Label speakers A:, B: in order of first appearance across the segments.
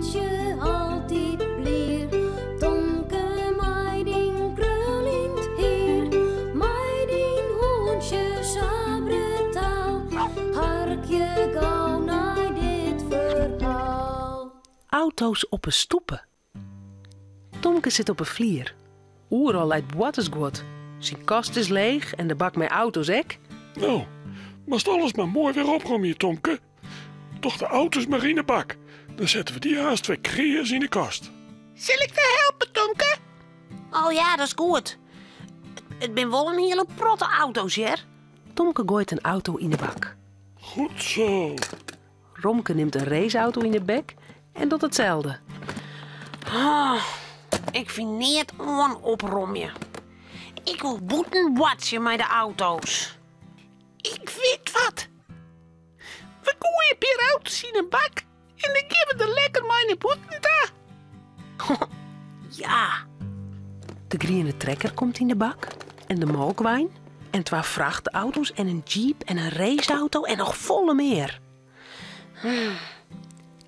A: je altijd blier. Tomke, mij ding krullend heer, mij ding hoentje sabretaal. Hark je gauw naar dit verhaal.
B: Auto's op een stoepen. Tomke zit op een vlier. Oeral leidt Boatesgoed. Zijn kast is leeg en de bak met auto's ek.
C: Nou, moest alles maar mooi weer opruimen hier, Tomke. Toch de auto's maar in de bak. Dan zetten we die haast weer creërs in de kast.
D: Zal ik te helpen, Tomke?
E: Oh ja, dat is goed. Het ben wel een hele protte auto's, hè?
B: Tomke gooit een auto in de bak.
C: Goed zo.
B: Romke neemt een raceauto in de bek en doet hetzelfde.
E: Ik vind niet opromje. Ik wil boeten watsen met de auto's.
D: Ik weet wat. We gooien een paar auto's in een bak en dan geven we er lekker mijn boeten daar.
E: Ja.
B: De groene trekker komt in de bak en de melkwijn en 2 vrachtauto's en een jeep en een raceauto en nog volle meer.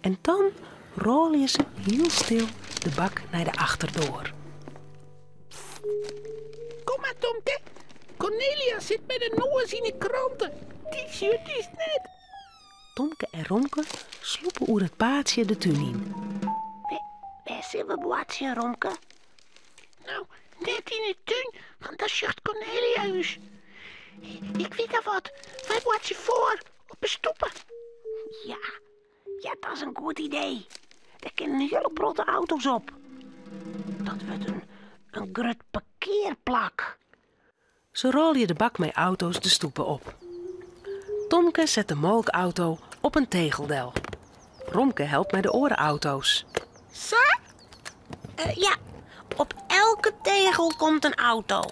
B: En dan rollen ze heel stil de bak naar de achterdoor.
D: Kom maar, Tomke. Cornelia zit met de noes in de kranten. Die shirt is net.
B: Tomke en Romke sloepen oer het paadje de tuin in.
E: Waar zullen we watsen, Romke?
D: Nou, net in de tuin van dat shirt Cornelia huis. Ik weet al wat. Wij watsen voor op de stoepen.
E: Ja, dat is een goed idee. Daar kunnen hele protte auto's op. Dat wordt een grut parkeerplak.
B: Ze rollen de bak met auto's de stoepen op. Tomke zet de molkauto op een tegeldel. Romke helpt met de orenauto's.
E: Zo? Ja, op elke tegel komt een auto.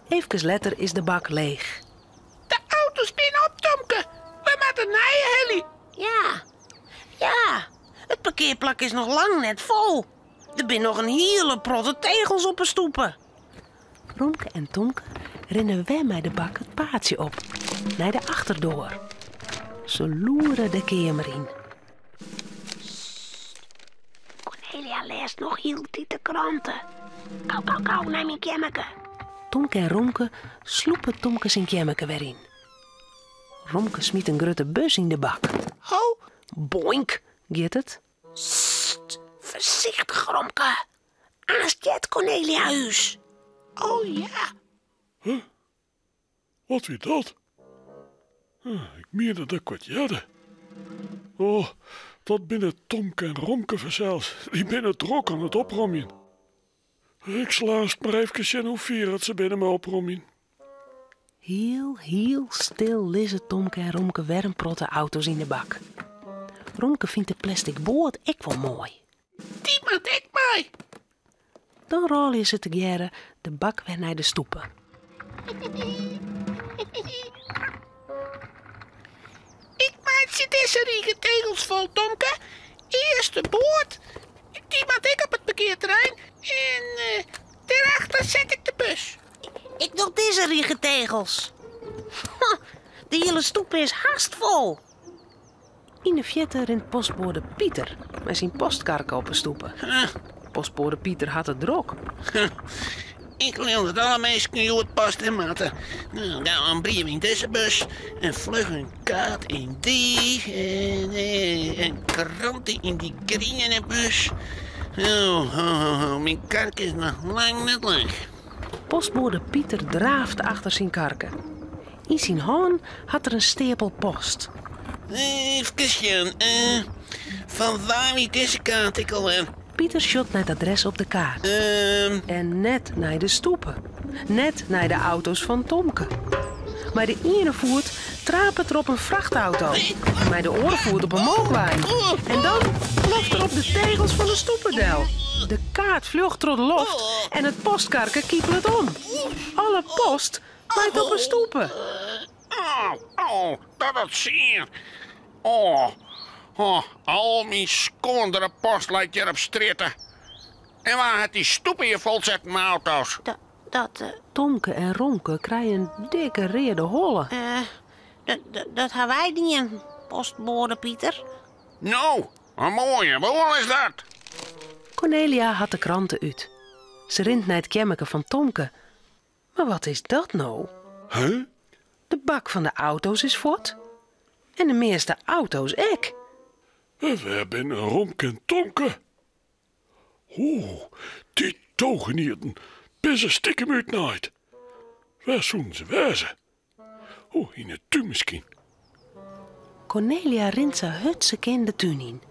B: Even later is de bak leeg.
D: De auto's binnen op, Tomke. We moeten naaien, Helly.
E: Ja. Het parkeerplak is nog lang net vol. Er zijn nog een hele protte tegels op de stoepen.
B: Romke en Tomke rennen weg met de bak het paadje op, naar de achterdoor. Ze loeren de kamer in.
E: Cornelia leest nog heel de kranten. Kou, neem een kemmeke.
B: Tomke en Romke sloepen Tomke zijn kemmeke weer in. Romke smiet een grote bus in de bak.
E: Ho,
B: Boink, gaat het?
E: voorzichtig, Romke. Aast je het Cornelia huis.
D: Oh ja.
C: Wat wie dat? Ik meende dat ik wat jadde. Oh, dat binnen Tomke en Romke verzeld. Die binnen drok aan het opruimen. Ik slaast maar even hoe vier het ze binnen me opruimen.
B: Heel stil lissen Tomke en Romke weer een protte auto's in de bak. Romke vindt de plastic boord ook wel mooi.
D: Die maakt ik mij.
B: Dan rollen ze together de bak weer naar de stoepen.
D: Ik maak ze deze riege tegels vol, Tomke. Eerst de boord. Die maak ik op het parkeerterrein. En daarachter zet ik de bus.
E: Ik doe deze riege tegels. De hele stoep is haast vol.
B: In de vjette rent postbode Pieter met zijn postkarken op de stoepen. Postbode Pieter had het drok.
D: Ik wil dat alle mensen hoe het past en maten. Nou, een brief in deze bus. En vlug een kaart in die. En kranten in die groene bus. Mijn kark is nog lang niet leeg.
B: Postbode Pieter draaft achter zijn karken. In zijn hand had er een stapel post.
D: Even, van waar wie deze kaart ik alweer?
B: Pieter shot naar het adres op de kaart. En net naar de stoepen. Net naar de auto's van Tomke. Maar de ene voert trapet er op een vrachtauto. Maar de andere voert op een molkwijn. En dan ploft er op de tegels van de stoependel. De kaart vlucht door de loft en het postkarken kiepelt om. Alle post lijkt op een stoepen.
D: Dat is zeer. Al mijn skondere post lijkt hier op stritten. En waar had die stoepen je vol zet met auto's?
B: Tomke en Romke krijgen een dikke reerde holle.
E: Dat hebben wij niet, postbode Pieter.
D: Nou, Een mooie boel is dat.
B: Cornelia had de kranten uit. Ze rint naar het kemmeke van Tomke. Maar wat is dat nou?
C: Huh?
B: De bak van de auto's is voort. En de meeste auto's ek.
C: We hebben een Romke en Tomke. Die togenierden. Pissen stikken uit nooit. Waar zoen ze wezen? In het tuin misschien.
B: Cornelia rint ze hutsek in de tuin in.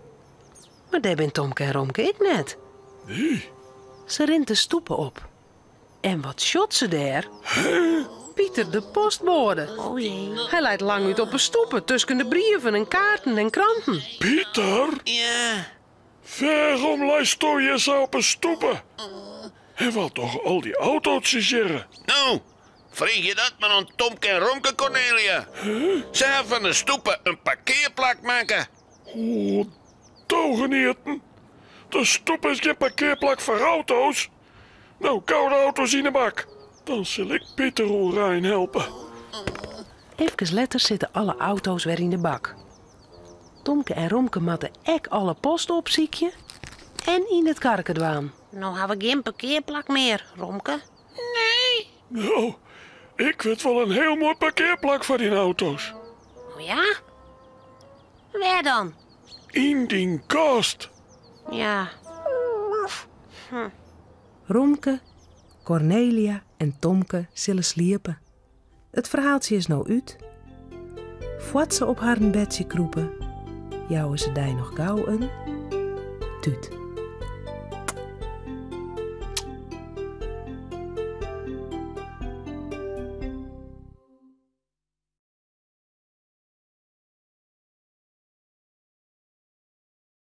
B: Maar daar ben Tomke en Romke ik net.
C: Nee.
B: Ze rint de stoepen op. En wat shot ze daar? Pieter de postbode.
E: Oh jee.
B: Hij leidt lang uit op een stoepen tussen de brieven en kaarten en kranten.
C: Pieter?
D: Ja.
C: Waarom lijst je zo op een stoepen? Hij wil toch al die auto's zitten?
D: Nou, vreeg je dat maar aan Tomke en Romke, Cornelia? Ze hebben van de stoepen een parkeerplak maken.
C: Togenierten. De stoep is geen parkeerplak voor auto's. Nou, koude auto's in de bak. Dan zal ik Pieter Oerijn helpen.
B: Even later zitten alle auto's weer in de bak. Tomke en Romke matten ek alle post opziekje en in het karkendwaan.
E: Nou hebben we geen parkeerplak meer, Romke.
C: Nou, ik weet wel een heel mooi parkeerplak voor die auto's.
E: Oh ja? Waar dan?
C: In die kast.
E: Ja.
F: Romke, Cornelia en Tomke zullen sliepen. Het verhaaltje is nou uit. Voordat ze op haar bedje kroepen, jouwen ze daar nog gauw een tuut.